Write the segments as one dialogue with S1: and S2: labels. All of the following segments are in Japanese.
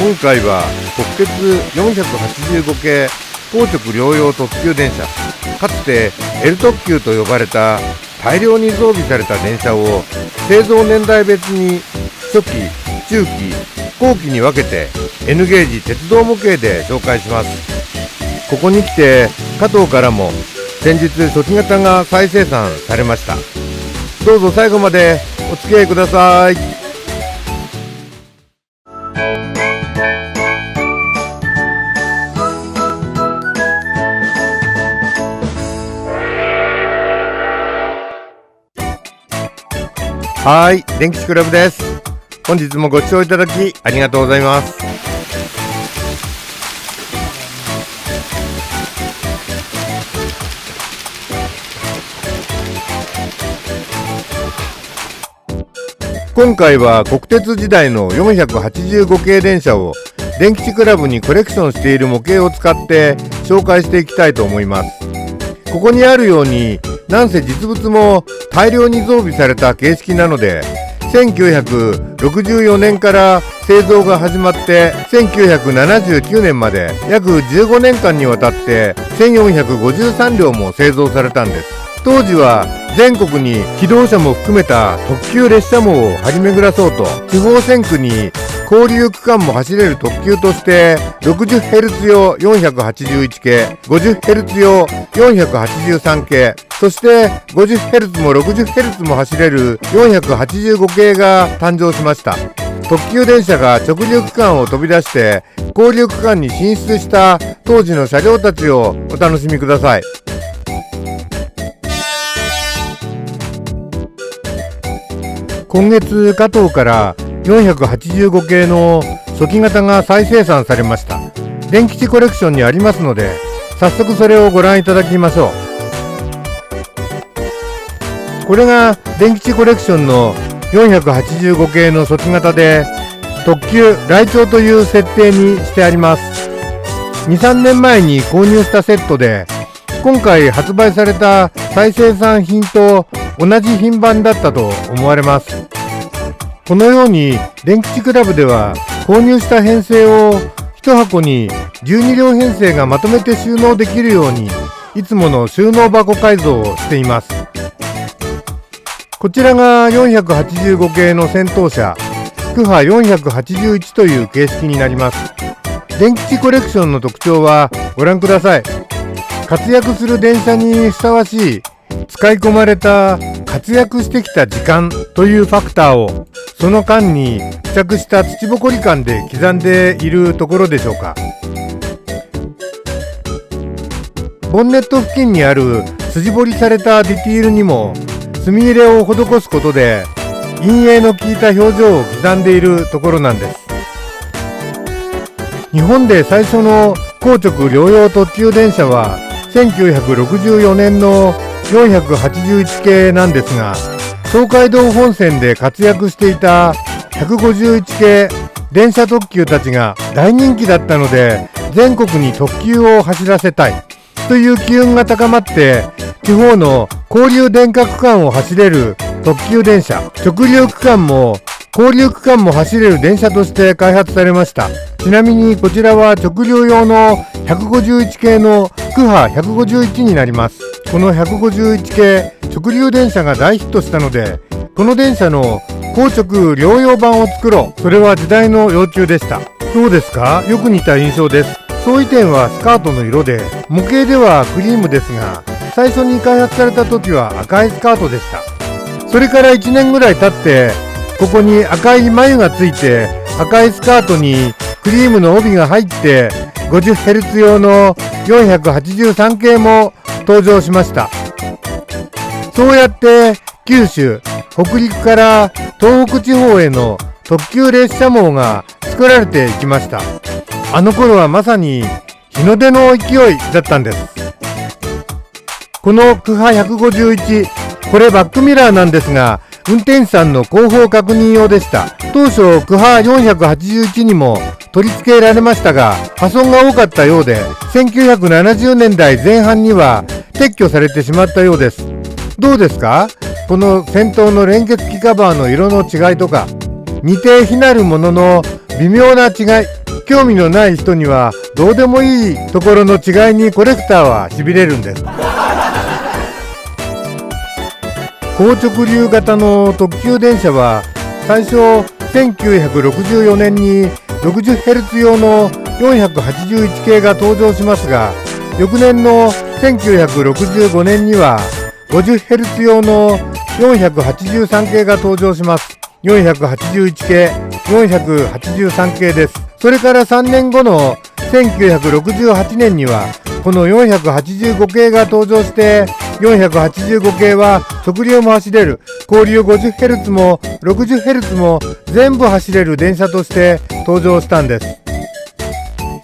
S1: 今回は国鉄485系高直両用特急電車、かつて L 特急と呼ばれた大量に増備された電車を製造年代別に初期、中期、後期に分けて N ゲージ鉄道模型で紹介します。ここに来て加藤からも先日初期型が再生産されました。どうぞ最後までお付き合いください。はい、電吉クラブです。本日もご視聴いただきありがとうございます。今回は国鉄時代の485系電車を電吉クラブにコレクションしている模型を使って紹介していきたいと思います。ここにあるようになんせ実物も大量に増備された形式なので、1964年から製造が始まって1979年まで約15年間にわたって1453両も製造されたんです。当時は全国に気動車も含めた特急列車網を張り巡らそうと、地方線区に交流区間も走れる特急として 60Hz 用481系、50Hz 用483系、そして 50Hz も 60Hz も走れる485系が誕生しました。特急電車が直流区間を飛び出して交流区間に進出した当時の車両たちをお楽しみください。今月加藤から485系の初期型が再生産されました。電吉コレクションにありますので、早速それをご覧いただきましょう。これが電吉コレクションの485系の初期型で、特急来鳥という設定にしてあります。2、3年前に購入したセットで、今回発売された再生産品と同じ品番だったと思われます。このように電吉クラブでは購入した編成を1箱に12両編成がまとめて収納できるように、いつもの収納箱改造をしています。こちらが485系の先頭車クハ481という形式になります。電吉コレクションの特徴はご覧ください。活躍する電車にふさわしい使い込まれた活躍してきた時間というファクターをその間に付着した土ぼこり感で刻んでいるところでしょうか。ボンネット付近にある筋彫りされたディティールにも墨入れを施すことで陰影の効いた表情を刻んでいるところなんです。日本で最初の高直両用特急電車は1964年の481系なんですが、東海道本線で活躍していた151系電車特急たちが大人気だったので、全国に特急を走らせたいという機運が高まって、地方の交流電化区間を走れる特急電車、直流区間も交流区間も走れる電車として開発されました。ちなみにこちらは直流用の151系のクハ151になります。この151系直流電車が大ヒットしたので、この電車の高直両用版を作ろう。それは時代の要求でした。どうですか？よく似た印象です。相違点はスカートの色で、模型ではクリームですが、最初に開発された時は赤いスカートでした。それから1年ぐらい経って、ここに赤い眉がついて、赤いスカートにクリームの帯が入って、50Hz 用の483系も登場しました。そうやって九州、北陸から東北地方への特急列車網が作られていきました。あの頃はまさに日の出の勢いだったんです。このクハ151、これバックミラーなんですが、運転手さんの後方確認用でした。当初クハ481にも取り付けられましたが、破損が多かったようで、1970年代前半には撤去されてしまったようです。どうですか？この先頭の連結機カバーの色の違いとか、似て非なるものの微妙な違い、興味のない人にはどうでもいいところの違いにコレクターはしびれるんです。高直流型の特急電車は最初1964年に 60Hz 用の481系が登場しますが、翌年の1965年には 50Hz 用の483系が登場します。481系、483系です。それから3年後の1968年にはこの485系が登場して、485系は直流も走れる、交流 50Hz も 60Hz も全部走れる電車として登場したんです。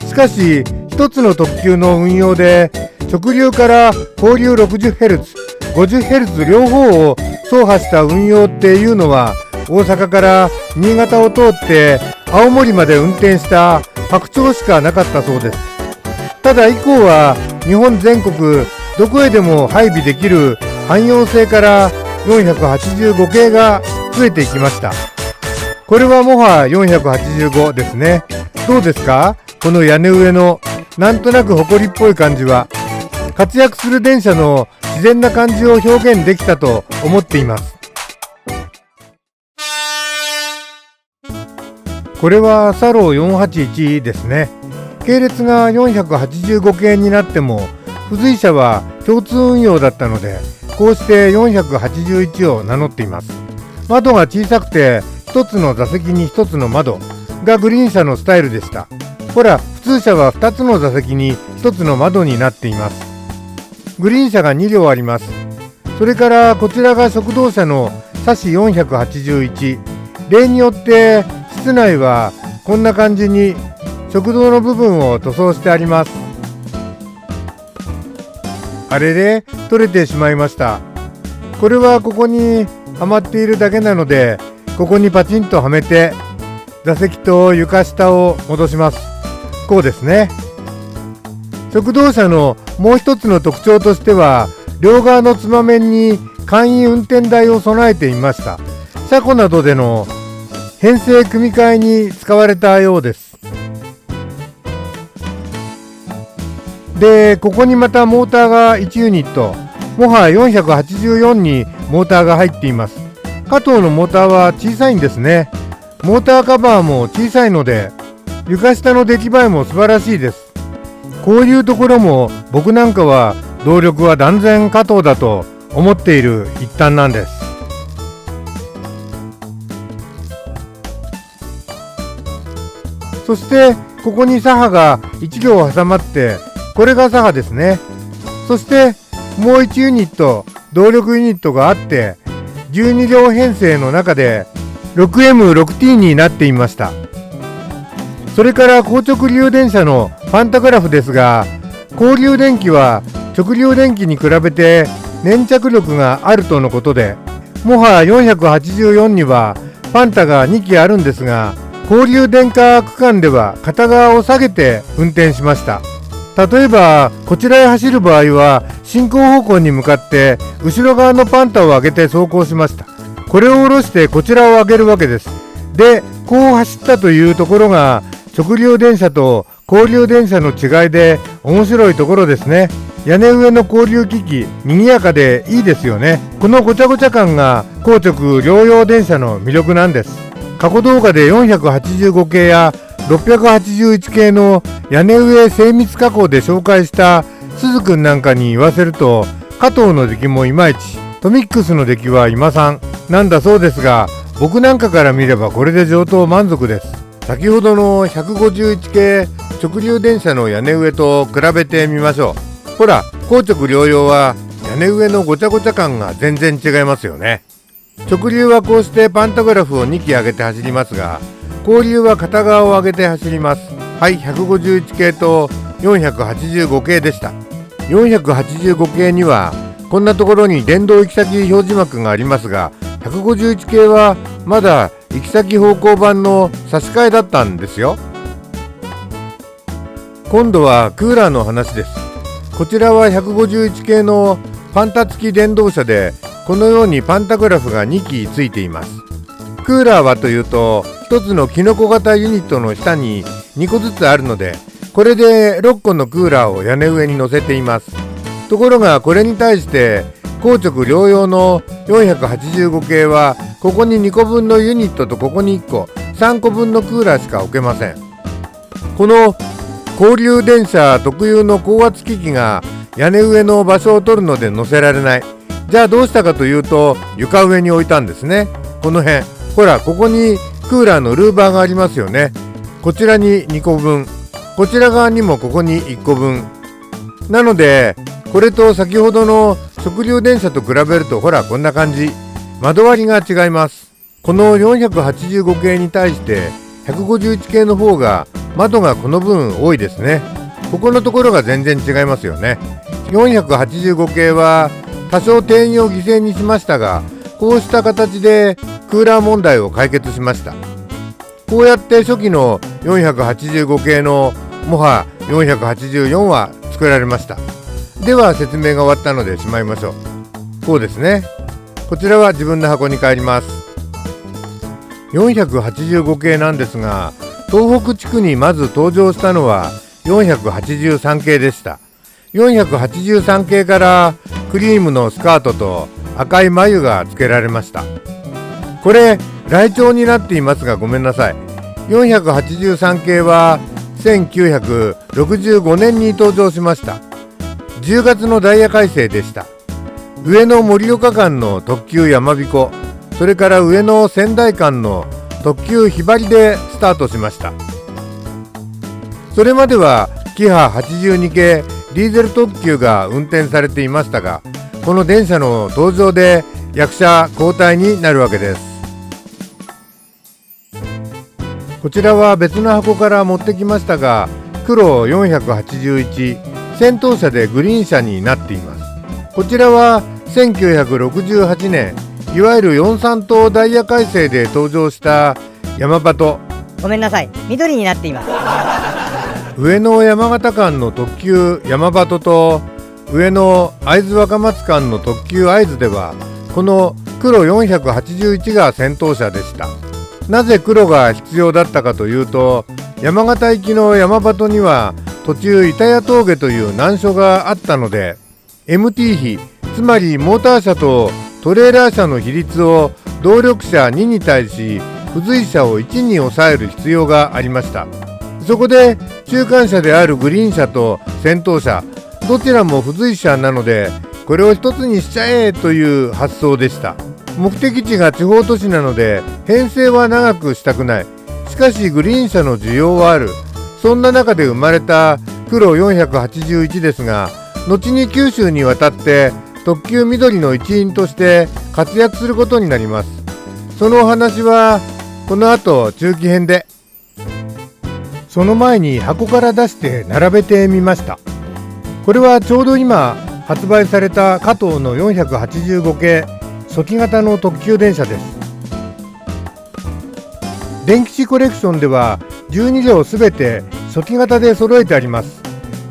S1: しかし一つの特急の運用で直流から交流 60Hz、50Hz 両方を走破した運用っていうのは、大阪から新潟を通って青森まで運転した白鳥しかなかったそうです。ただ以降は日本全国どこへでも配備できる汎用性から485系が増えていきました。これはもは485ですね。どうですか？この屋根上のなんとなく埃っぽい感じは。活躍する電車の自然な感じを表現できたと思っています。これはサロー481ですね。系列が485系になっても付随車は共通運用だったので、こうして481を名乗っています。窓が小さくて一つの座席に一つの窓がグリーン車のスタイルでした。ほら、普通車は2つの座席に1つの窓になっています。グリーン車が2両あります。それからこちらが食堂車のサシ481。例によって室内はこんな感じに食堂の部分を塗装してあります。あれで取れてしまいました。これはここにはまっているだけなので、ここにパチンとはめて座席と床下を戻します。こうですね。食堂車のもう一つの特徴としては、両側のつま面に簡易運転台を備えていました。車庫などでの編成組み替えに使われたようです。で、ここにまたモーターが1ユニット、もは484にモーターが入っています。加藤のモーターは小さいんですね。モーターカバーも小さいので、床下の出来栄えも素晴らしいです。こういうところも僕なんかは動力は断然加藤だと思っている一端なんです。そしてここに左派が1両挟まって、これが左派ですね。そしてもう1ユニット動力ユニットがあって、12両編成の中で 6M6T になっていました。それから高直流電車のパンタグラフですが、交流電機は直流電機に比べて粘着力があるとのことで、もは484にはパンタが2機あるんですが、交流電化区間では片側を下げて運転しました。例えばこちらへ走る場合は進行方向に向かって後ろ側のパンタを上げて走行しました。これを下ろしてこちらを上げるわけです。で、こう走ったというところが直流電車と交流電車の違いで面白いところですね。屋根上の交流機器、賑やかでいいですよね。このごちゃごちゃ感が高直両用電車の魅力なんです。過去動画で485系や681系の屋根上精密加工で紹介した鈴くんなんかに言わせると、加藤の出来もいまいち、トミックスの出来は今3なんだそうですが、僕なんかから見ればこれで上等満足です。先ほどの151系直流電車の屋根上と比べてみましょう。ほら、高直両用は屋根上のごちゃごちゃ感が全然違いますよね。直流はこうしてパンタグラフを2機上げて走りますが、交流は片側を上げて走ります。はい、151系と485系でした。485系にはこんなところに電動行き先表示幕がありますが、151系はまだ行き先方向板の差し替えだったんですよ。今度はクーラーの話です。こちらは151系のパンタ付き電動車で、このようにパンタグラフが2機ついています。クーラーはというと、1つのキノコ型ユニットの下に2個ずつあるので、これで6個のクーラーを屋根上に乗せています。ところがこれに対して硬直両用の485系はここに2個分のユニットとここに1個3個分のクーラーしか置けません。この交流電車特有の高圧機器が屋根上の場所を取るので乗せられない。じゃあどうしたかというと、床上に置いたんですね。この辺、ほら、ここにクーラーのルーバーがありますよね。こちらに2個分、こちら側にもここに1個分。なのでこれと先ほどの直流電車と比べると、ほらこんな感じ。窓割りが違います。この485系に対して151系の方が窓がこの分多いですね。ここのところが全然違いますよね。485系は多少定員を犠牲にしましたが、こうした形でクーラー問題を解決しました。こうやって初期の485系のモハ484は作られました。では説明が終わったのでしまいましょう。こうですね。こちらは自分の箱に帰ります。485系なんですが、東北地区にまず登場したのは483系でした。483系からクリームのスカートと赤い眉が付けられました。これライチョウになっていますがごめんなさい。483系は1965年に登場しました。10月のダイヤ改正でした。上野盛岡間の特急やまびこ、それから上野仙台間の特急ひばりでスタートしました。それまではキハ82系ディーゼル特急が運転されていましたが、この電車の登場で役者交代になるわけです。こちらは別の箱から持ってきましたが、黒481先頭車でグリーン車になっています。こちらは1968年、いわゆる43等ダイヤ改正で登場した山鳩。
S2: ごめんなさい、緑になっています。
S1: 上野山形間の特急山鳩と上野会津若松間の特急会津では、この黒481が先頭車でした。なぜ黒が必要だったかというと、山形行きの山鳩には途中板谷峠という難所があったので、 MT 比、つまりモーター車とトレーラー車の比率を動力車2に対し付随車を1に抑える必要がありました。そこで中間車であるグリーン車と先頭車、どちらも付随車なので、これを一つにしちゃえという発想でした。目的地が地方都市なので編成は長くしたくない。しかしグリーン車の需要はある。そんな中で生まれた黒481ですが、後に九州に渡って特急緑の一員として活躍することになります。そのお話はこの後中期編で。その前に箱から出して並べてみました。これはちょうど今発売された加藤の485系初期型の特急電車です。電吉コレクションでは12両すべて初期型で揃えてあります。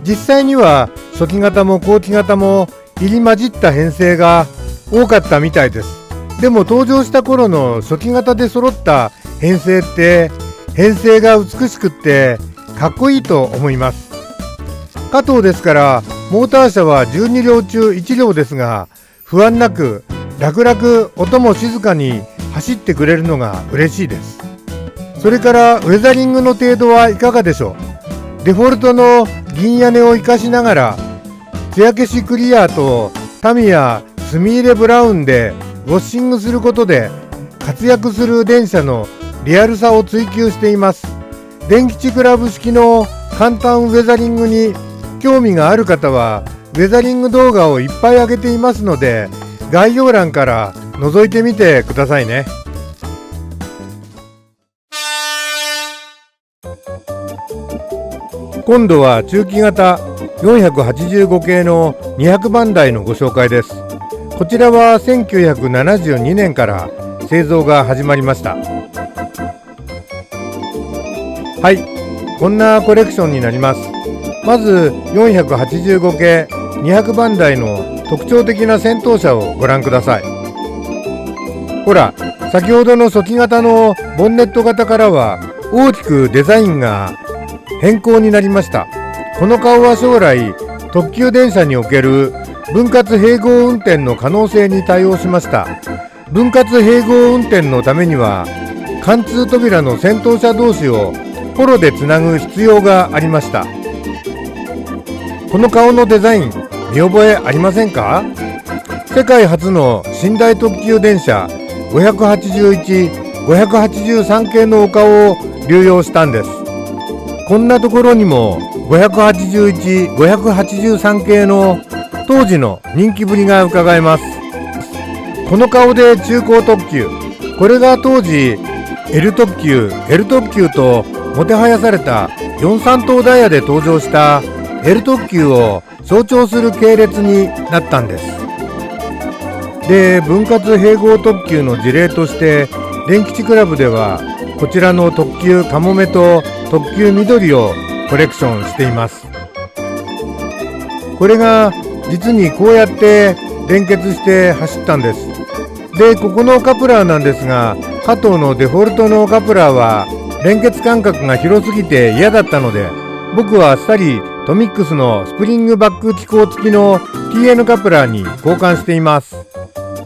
S1: 実際には初期型も後期型も入り混じった編成が多かったみたいです。でも登場した頃の初期型で揃った編成って編成が美しくってかっこいいと思います。加藤ですからモーター車は12両中1両ですが、不安なく楽々音も静かに走ってくれるのが嬉しいです。それからウェザリングの程度はいかがでしょう。デフォルトの銀屋根を生かしながら艶消しクリアとタミヤ墨入れブラウンでウォッシングすることで活躍する電車のリアルさを追求しています。電吉クラブ式の簡単ウェザリングに興味がある方はウェザリング動画をいっぱい上げていますので、概要欄から覗いてみてくださいね。今度は中期型485系の200番台のご紹介です。こちらは1972年から製造が始まりました。はい、こんなコレクションになります。まず485系200番台の特徴的な先頭車をご覧ください。ほら、先ほどの初期型のボンネット型からは大きくデザインが変更になりました。この顔は将来特急電車における分割併合運転の可能性に対応しました。分割併合運転のためには貫通扉の先頭車同士をホロでつなぐ必要がありました。この顔のデザイン見覚えありませんか？世界初の寝台特急電車581、583系の丘を流用したんです。こんなところにも581、583系の当時の人気ぶりが伺えます。この顔で中高特急、これが当時 L 特急ともてはやされた43等ダイヤで登場した L 特急を象徴する系列になったんです。で、分割併合特急の事例として電吉クラブではこちらの特急かもめと特急緑をコレクションしています。これが実にこうやって連結して走ったんです。で、ここのカプラーなんですが、加藤のデフォルトのカプラーは連結間隔が広すぎて嫌だったので、僕はあっさりトミックスのスプリングバック機構付きの TN カプラーに交換しています。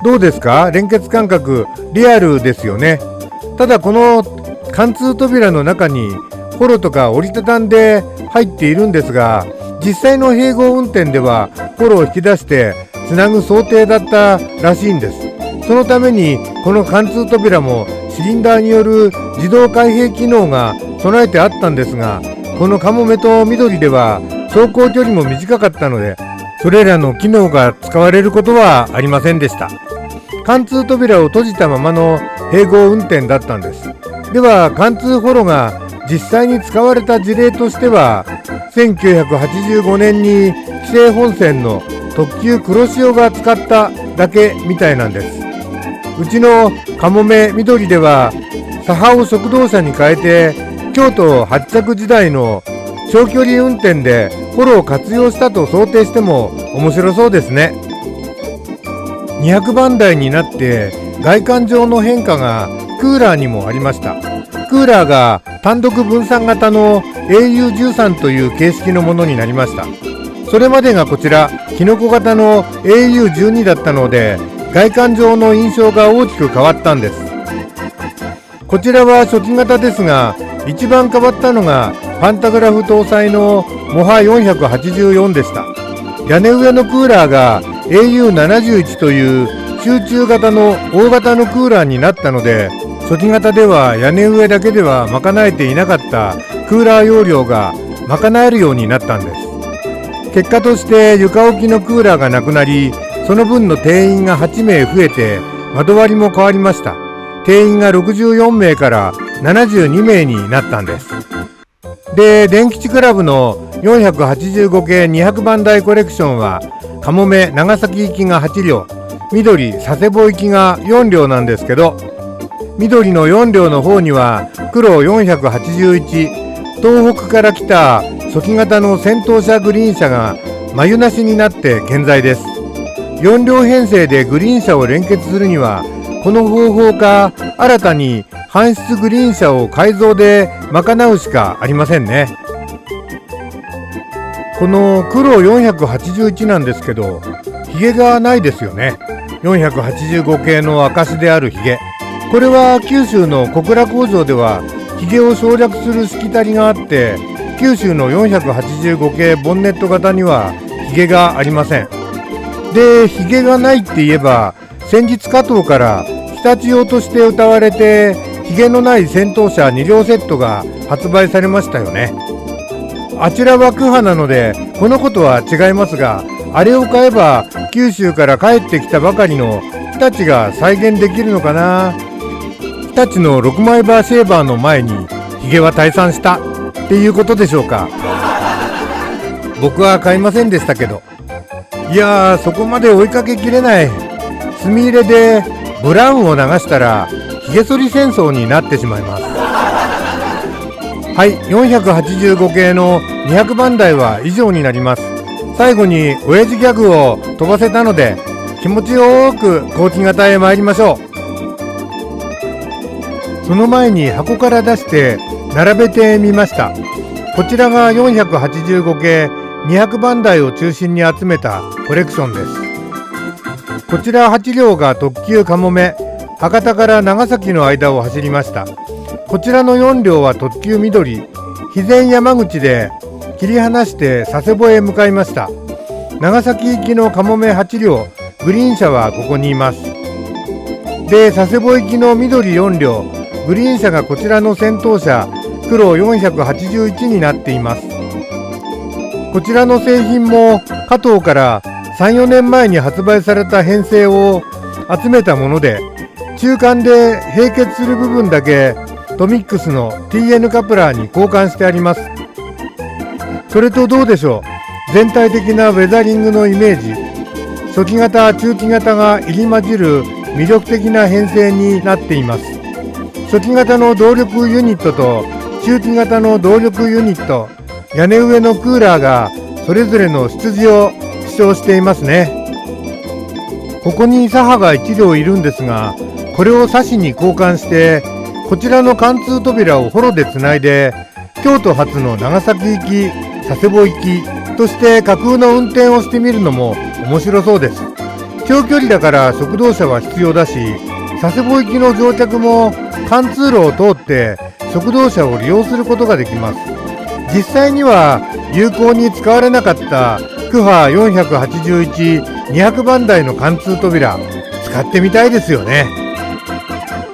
S1: どうですか？連結間隔リアルですよね。ただこの貫通扉の中にホロとか折りたたんで入っているんですが、実際の併合運転ではホロを引き出してつなぐ想定だったらしいんです。そのためにこの貫通扉もシリンダーによる自動開閉機能が備えてあったんですが、このカモメと緑では走行距離も短かったので、それらの機能が使われることはありませんでした。貫通扉を閉じたままの併合運転だったんです。では貫通ホロが実際に使われた事例としては、1985年に紀勢本線の特急黒潮が使っただけみたいなんです。うちのかもめ緑ではサハを食堂車に変えて京都発着時代の長距離運転でホロを活用したと想定しても面白そうですね。200番台になって外観上の変化がクーラーにもありました。クーラーが単独分散型の au13 という形式のものになりました。それまでがこちらキノコ型の au12 だったので、外観上の印象が大きく変わったんです。こちらは初期型ですが、一番変わったのがパンタグラフ搭載のモハ484でした。屋根上のクーラーが au71 という集中型の大型のクーラーになったので、初期型では屋根上だけでは賄えていなかったクーラー容量が賄えるようになったんです。結果として床置きのクーラーがなくなり、その分の定員が8名増えて窓割りも変わりました。定員が64名から72名になったんです。で、電吉クラブの485系200番台コレクションはかもめ長崎行きが8両、緑佐世保行きが4両なんですけど、緑の4両の方には黒481、東北から来た初期型の先頭車グリーン車が眉なしになって健在です。4両編成でグリーン車を連結するにはこの方法か新たに搬出グリーン車を改造で賄うしかありませんね。この黒481なんですけど、ヒゲがないですよね。485系の証であるヒゲ、これは九州の小倉工場ではヒゲを省略するしきたりがあって、九州の485系ボンネット型にはヒゲがありません。で、ヒゲがないって言えば、先日加藤から日立用として謳われてヒゲのない先頭車2両セットが発売されましたよね。あちらはクハなのでこのことは違いますが、あれを買えば九州から帰ってきたばかりの日立が再現できるのかな。日立の6枚バーシェーバーの前にヒゲは退散したっていうことでしょうか。僕は買いませんでしたけど。いやー、そこまで追いかけきれない。墨入れでブラウンを流したらヒゲ剃り戦争になってしまいます。はい、485系の200番台は以上になります。最後に親父ギャグを飛ばせたので、気持ちよく後期型へ参りましょう。その前に箱から出して並べてみました。こちらが485系200番台を中心に集めたコレクションです。こちら8両が特急かもめ、博多から長崎の間を走りました。こちらの4両は特急緑、肥前山口で切り離して佐世保へ向かいました。長崎行きのかもめ8両、グリーン車はここにいます。で、佐世保行きの緑4両、グリーン車がこちらの先頭車、黒481になっています。こちらの製品も加藤から3、4年前に発売された編成を集めたもので、中間で並結する部分だけトミックスの TN カプラーに交換してあります。それとどうでしょう、全体的なウェザリングのイメージ、初期型、中期型が入り混じる魅力的な編成になっています。初期型の動力ユニットと中期型の動力ユニット、屋根上のクーラーがそれぞれの出自を主張していますね。ここにサハが1両いるんですが、これをサシに交換してこちらの貫通扉をホロでつないで京都発の長崎行き、佐世保行きとして架空の運転をしてみるのも面白そうです。長距離だから食堂車は必要だし、佐世保行きの乗客も貫通路を通って食堂車を利用することができます。実際には有効に使われなかったクハ481-200番台の貫通扉、使ってみたいですよね。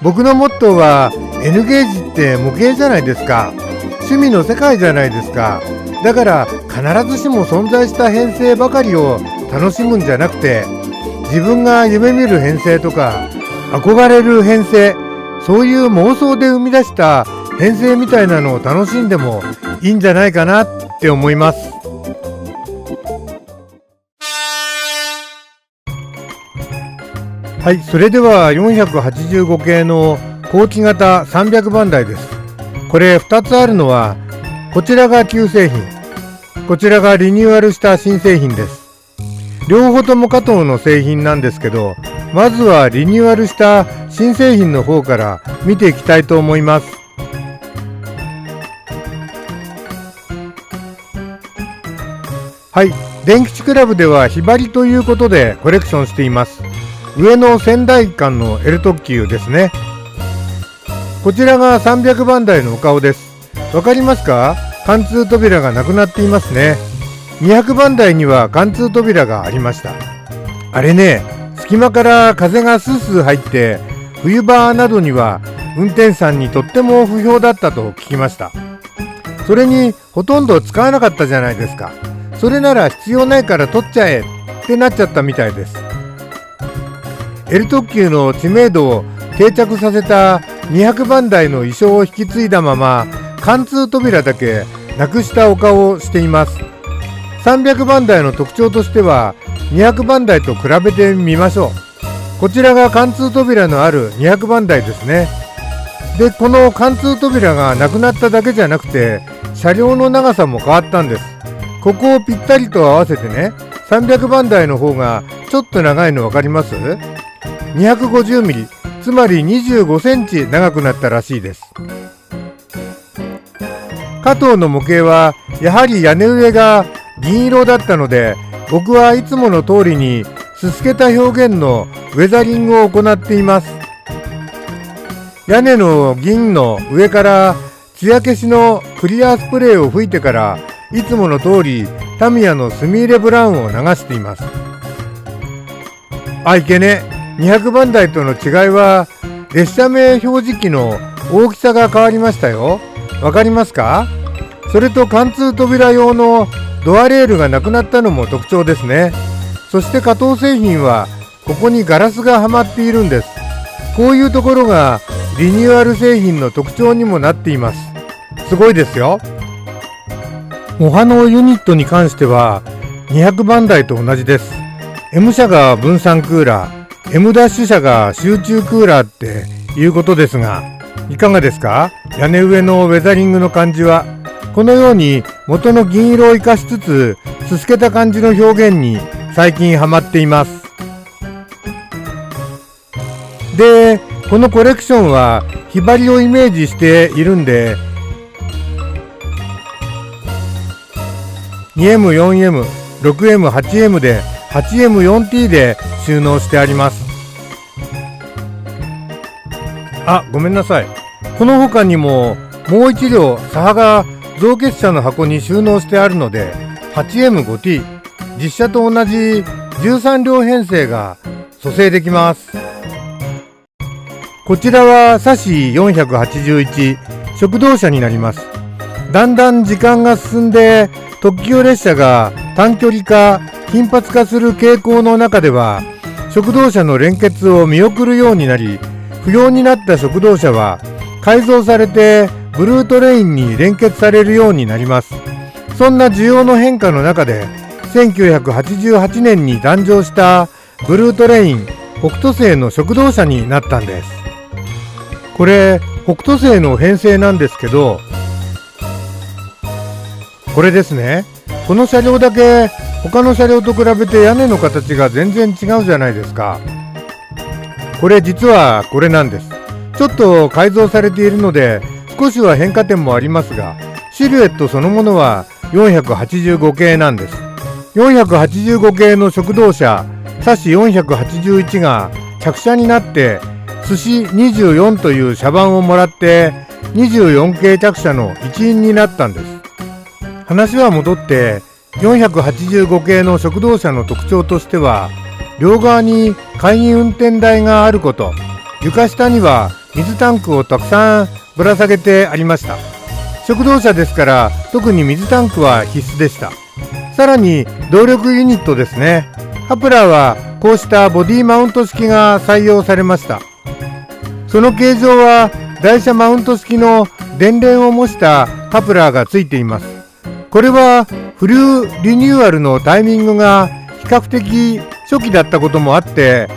S1: 僕のモットーは N ゲージって模型じゃないですか。趣味の世界じゃないですか。だから必ずしも存在した編成ばかりを楽しむんじゃなくて、自分が夢見る編成とか憧れる編成、そういう妄想で生み出した編成みたいなのを楽しんでもいいんじゃないかなって思います。はい、それでは485系の後期型300番台です。これ2つあるのは、こちらが旧製品、こちらがリニューアルした新製品です。両方とも加藤の製品なんですけど、まずはリニューアルした新製品の方から見ていきたいと思います。はい、電吉クラブではひばりということでコレクションしています。上の仙台間の L 特急ですね。こちらが300番台のお顔です。わかりますか？貫通扉がなくなっていますね。200番台には貫通扉がありました。あれね、隙間から風がスースー入って冬場などには運転手さんにとっても不評だったと聞きました。それにほとんど使わなかったじゃないですか。それなら必要ないから取っちゃえってなっちゃったみたいです。L 特急の知名度を定着させた200番台の意匠を引き継いだまま貫通扉だけなくしたお顔をしています。300番台の特徴としては200番台と比べてみましょう。こちらが貫通扉のある200番台ですね。で、この貫通扉がなくなっただけじゃなくて車両の長さも変わったんです。ここをぴったりと合わせてね、300番台の方がちょっと長いの分かります？ 250 ミリ、つまり25センチ長くなったらしいです。加藤の模型はやはり屋根上が銀色だったので、僕はいつもの通りにすすけた表現のウェザリングを行っています。屋根の銀の上から艶消しのクリアスプレーを吹いてから、いつもの通りタミヤのスミーレブラウンを流しています。あ、いけね、200番台との違いは列車名表示器の大きさが変わりましたよ。わかりますか？それと貫通扉用のドアレールがなくなったのも特徴ですね。そして加藤製品はここにガラスがはまっているんです。こういうところがリニューアル製品の特徴にもなっています。すごいですよ。モハのユニットに関しては200番台と同じです。M 社が分散クーラー、M' 社が集中クーラーっていうことですが、いかがですか？屋根上のウェザリングの感じは。このように元の銀色を生かしつつすすけた感じの表現に最近ハマっています。で、このコレクションはひばりをイメージしているんで 2M、4M、6M、8M で 8M4T で収納してあります。あ、ごめんなさい。この他にももう1両サハが造血車の箱に収納してあるので 8M5T、 実車と同じ13両編成が蘇生できます。こちらはサシ481食堂車になります。だんだん時間が進んで特急列車が短距離化、頻発化する傾向の中では食堂車の連結を見送るようになり、不要になった食堂車は改造されてブルートレインに連結されるようになります。そんな需要の変化の中で1988年に誕生したブルートレイン北斗星の食堂車になったんです。これ北斗星の編成なんですけど、これですね。この車両だけ他の車両と比べて屋根の形が全然違うじゃないですか。これ実はこれなんです。ちょっと改造されているので少しは変化点もありますが、シルエットそのものは485系なんです。485系の食堂車サシ481が客車になって寿司24という車番をもらって24系客車の一員になったんです。話は戻って485系の食堂車の特徴としては、両側に簡易運転台があること、床下には水タンクをたくさんぶら下げてありました。食堂車ですから特に水タンクは必須でした。さらに動力ユニットですね。ハプラーはこうしたボディマウント式が採用されました。その形状は台車マウント式の電連を模したハプラーがついています。これはフルリニューアルのタイミングが比較的初期だったこともあって、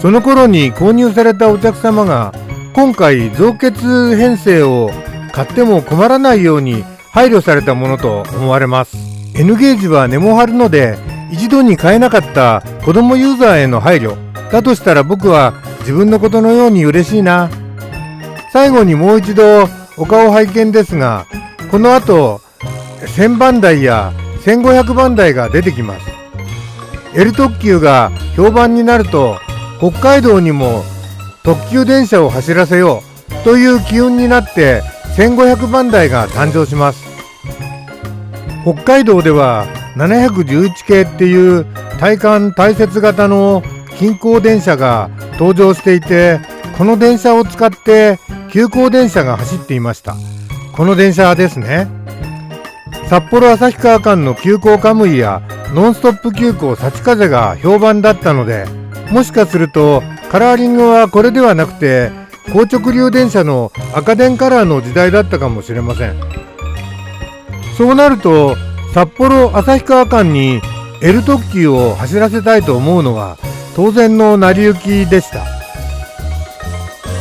S1: その頃に購入されたお客様が今回増結編成を買っても困らないように配慮されたものと思われます。 N ゲージは根も張るので一度に買えなかった子供ユーザーへの配慮だとしたら僕は自分のことのように嬉しいな。最後にもう一度お顔拝見ですが、この後1000番台や1500番台が出てきます。L 特急が評判になると北海道にも特急電車を走らせようという機運になって1500番台が誕生します。北海道では711系っていう体感大雪型の近郊電車が登場していて、この電車を使って急行電車が走っていました。この電車ですね。札幌旭川間の急行カムイやノンストップ急行幸風が評判だったので、もしかするとカラーリングはこれではなくて高直流電車の赤電カラーの時代だったかもしれません。そうなると札幌旭川間に L 特急を走らせたいと思うのは当然の成り行きでした。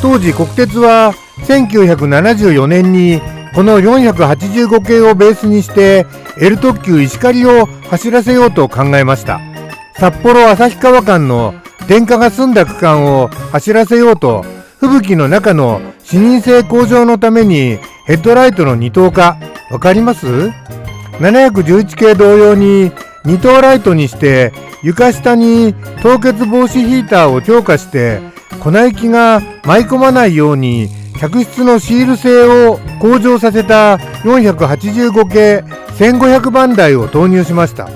S1: 当時国鉄は1974年にこの485系をベースにして L 特急石狩を走らせようと考えました。札幌旭川間の電化が済んだ区間を走らせようと、吹雪の中の視認性向上のためにヘッドライトの二灯化、わかります？ 711 系同様に二灯ライトにして床下に凍結防止ヒーターを強化して粉雪が舞い込まないように客室のシール性を向上させた485系1500番台を投入しました。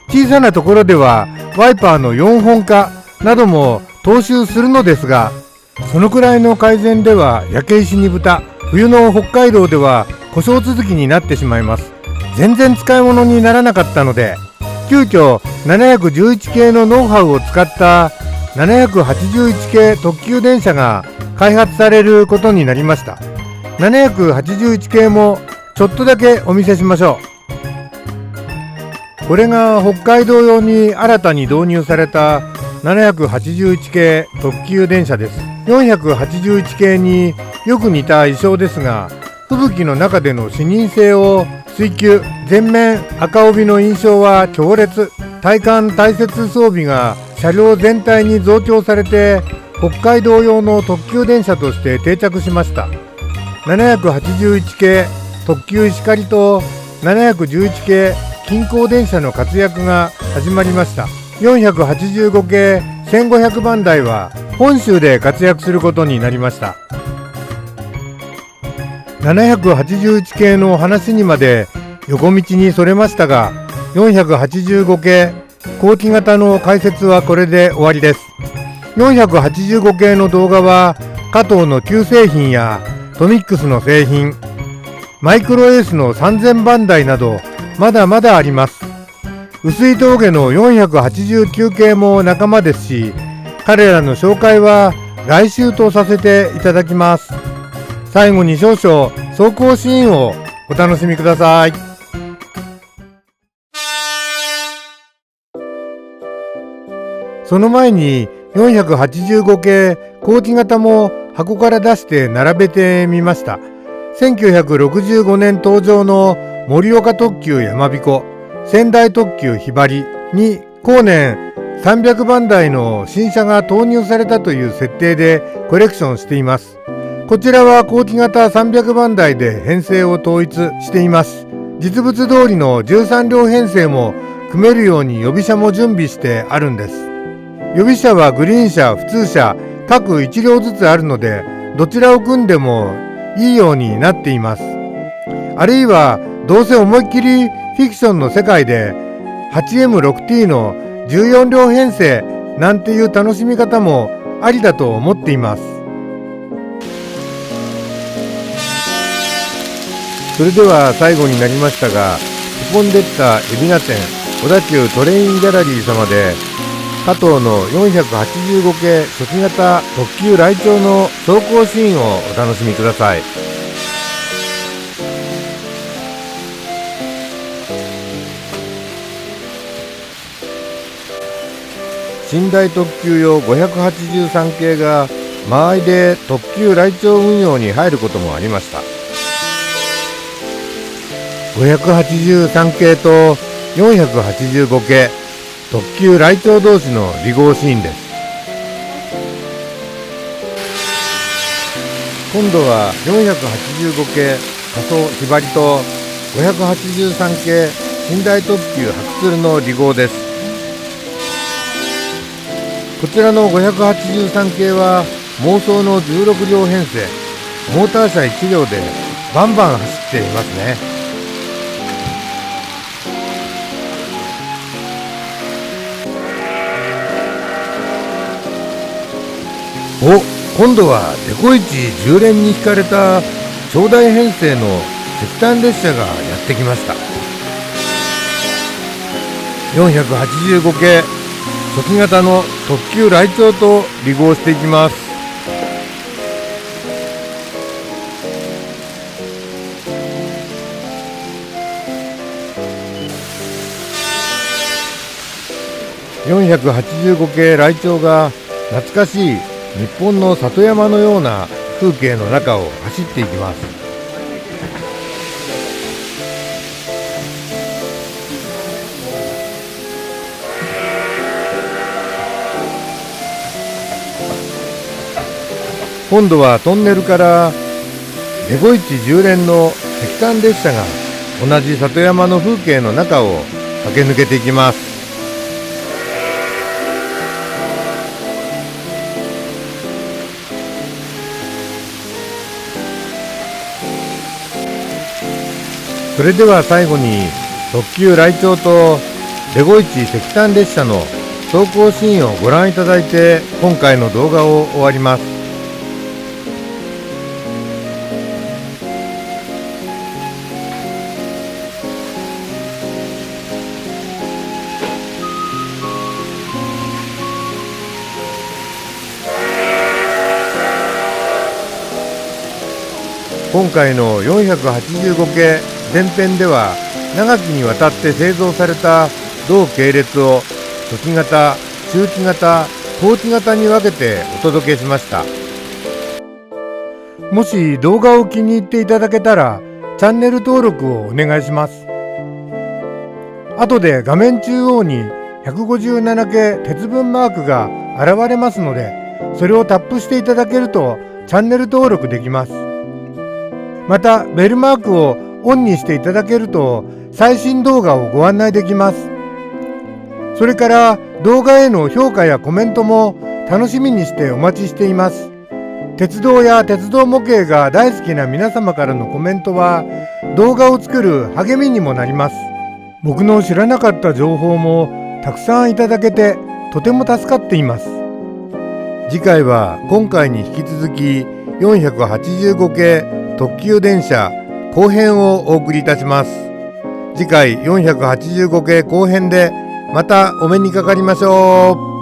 S1: 小さなところではワイパーの4本化なども踏襲するのですが、そのくらいの改善では焼け石に豚、冬の北海道では故障続きになってしまいます。全然使い物にならなかったので、急遽711系のノウハウを使った781系特急電車が開発されることになりました。781系もちょっとだけお見せしましょう。これが北海道用に新たに導入された781系特急電車です。481系によく似た衣装ですが、吹雪の中での視認性を追求、全面赤帯の印象は強烈。体感大雪装備が車両全体に増強されて北海道用の特急電車として定着しました。781系特急石狩と711系近郊電車の活躍が始まりました。485系1500番台は本州で活躍することになりました。781系の話にまで横道にそれましたが、485系後期型の解説はこれで終わりです。485系の動画は加藤の旧製品やトミックスの製品、マイクロエースの3000番台などまだまだあります。薄い峠の489系も仲間ですし、彼らの紹介は来週とさせていただきます。最後に少々走行シーンをお楽しみください。その前に485系後期型も箱から出して並べてみました。1965年登場の盛岡特急やまびこ、仙台特急ひばりに後年300番台の新車が投入されたという設定でコレクションしています。こちらは後期型300番台で編成を統一しています。実物通りの13両編成も組めるように予備車も準備してあるんです。予備車はグリーン車、普通車各1両ずつあるので、どちらを組んでもいいようになっています。あるいはどうせ思いっきりフィクションの世界で 8M6T の14両編成なんていう楽しみ方もありだと思っています。それでは最後になりましたが、へこんでった海老名店小田急トレインギャラリー様で加藤の485系初期型特急来鳥の走行シーンをお楽しみください。寝台特急用583系が間合いで特急来鳥運用に入ることもありました。583系と485系特急来鳥同士の離合シーンです。今度は485系仮想ひばりと583系寝台特急白鶴の離合です。こちらの583系は妄想の16両編成、モーター車1両でバンバン走っていますね。今度はデコイチ10連に引かれた長大編成の石炭列車がやってきました。485系初期型の特急来鳥と離合していきます。485系来鳥が懐かしい日本の里山のような風景の中を走っていきます。今度はトンネルからデコイチ10連の石炭列車が同じ里山の風景の中を駆け抜けていきます。それでは最後に特急来鳥とデコイチ石炭列車の走行シーンをご覧いただいて今回の動画を終わります。今回の485系前編では長きにわたって製造された同系列を初期型、中期型、後期型に分けてお届けしました。もし動画を気に入っていただけたらチャンネル登録をお願いします。後で画面中央に157系鉄分マークが現れますので、それをタップしていただけるとチャンネル登録できます。またベルマークをオンにしていただけると最新動画をご案内できます。それから動画への評価やコメントも楽しみにしてお待ちしています。鉄道や鉄道模型が大好きな皆様からのコメントは動画を作る励みにもなります。僕の知らなかった情報もたくさんいただけてとても助かっています。次回は今回に引き続き485系特急電車後編をお送りいたします。次回485系後編でまたお目にかかりましょう。